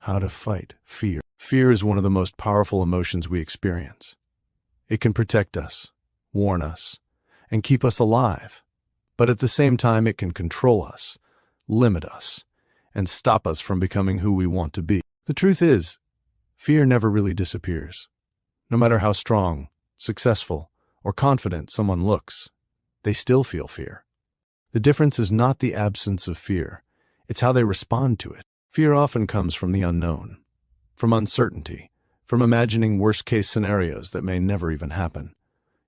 how to fight fear. Fear is one of the most powerful emotions we experience. It can protect us, warn us, and keep us alive. But at the same time, it can control us, limit us, and stop us from becoming who we want to be. The truth is, fear never really disappears. No matter how strong, successful, or confident someone looks, they still feel fear. The difference is not the absence of fear, it's how they respond to it. Fear often comes from the unknown, from uncertainty, from imagining worst-case scenarios that may never even happen.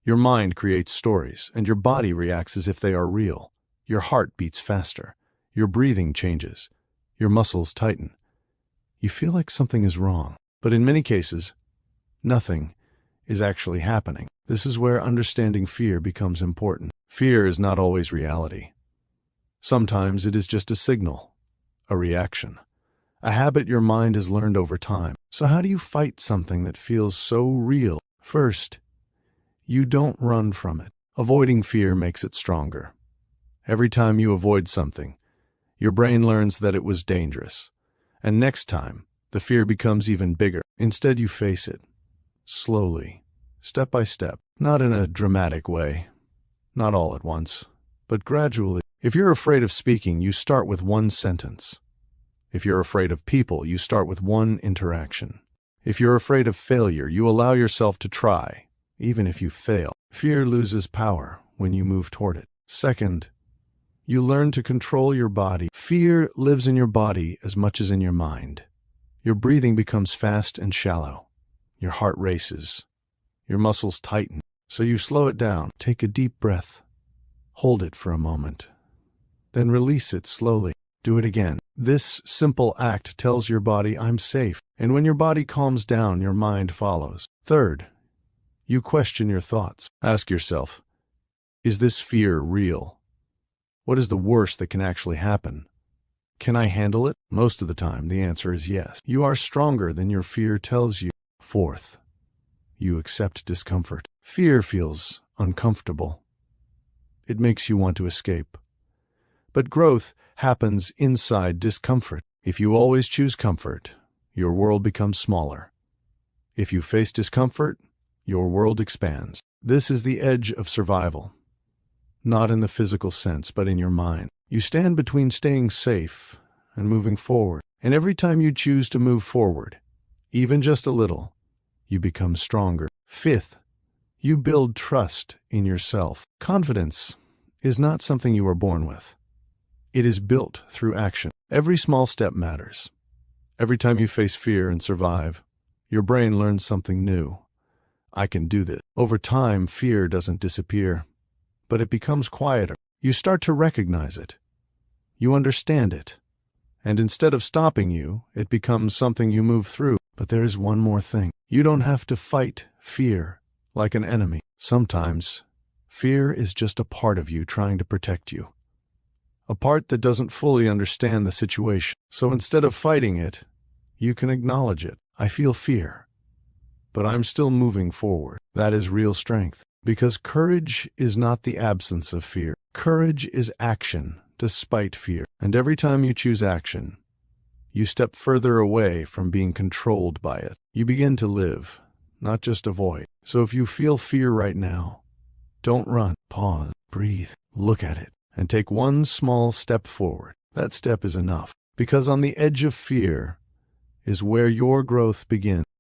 Your mind creates stories, and your body reacts as if they are real. Your heart beats faster. Your breathing changes. Your muscles tighten. You feel like something is wrong. But in many cases, nothing is actually happening. This is where understanding fear becomes important. Fear is not always reality. Sometimes it is just a signal, a reaction, a habit your mind has learned over time. So how do you fight something that feels so real? First, you don't run from it. Avoiding fear makes it stronger. Every time you avoid something, your brain learns that it was dangerous. And next time, the fear becomes even bigger. Instead, you face it. Slowly, step by step. Not in a dramatic way. Not all at once, but gradually. If you're afraid of speaking, you start with one sentence. If you're afraid of people, you start with one interaction. If you're afraid of failure, you allow yourself to try. Even if you fail, fear loses power when you move toward it. Second, you learn to control your body. Fear lives in your body as much as in your mind. Your breathing becomes fast and shallow. Your heart races. Your muscles tighten. So you slow it down. Take a deep breath. Hold it for a moment. Then release it slowly. Do it again. This simple act tells your body, I'm safe. And when your body calms down, your mind follows. Third, you question your thoughts. Ask yourself, is this fear real? What is the worst that can actually happen? Can I handle it? Most of the time, the answer is yes. You are stronger than your fear tells you. Fourth, you accept discomfort. Fear feels uncomfortable. It makes you want to escape. But growth happens inside discomfort. If you always choose comfort, your world becomes smaller. If you face discomfort, your world expands. This is the edge of survival. Not in the physical sense, but in your mind. You stand between staying safe and moving forward. And every time you choose to move forward, even just a little, you become stronger. Fifth, you build trust in yourself. Confidence is not something you are born with. It is built through action. Every small step matters. Every time you face fear and survive, your brain learns something new. I can do this. Over time, fear doesn't disappear, but it becomes quieter. You start to recognize it. You understand it. And instead of stopping you, it becomes something you move through. But there is one more thing. You don't have to fight fear like an enemy. Sometimes, fear is just a part of you trying to protect you. A part that doesn't fully understand the situation. So instead of fighting it, you can acknowledge it. I feel fear, but I'm still moving forward. That is real strength. Because courage is not the absence of fear. Courage is action despite fear. And every time you choose action, you step further away from being controlled by it. You begin to live, not just avoid. So if you feel fear right now, don't run. Pause, breathe, look at it, and take one small step forward. That step is enough. Because on the edge of fear is where your growth begins.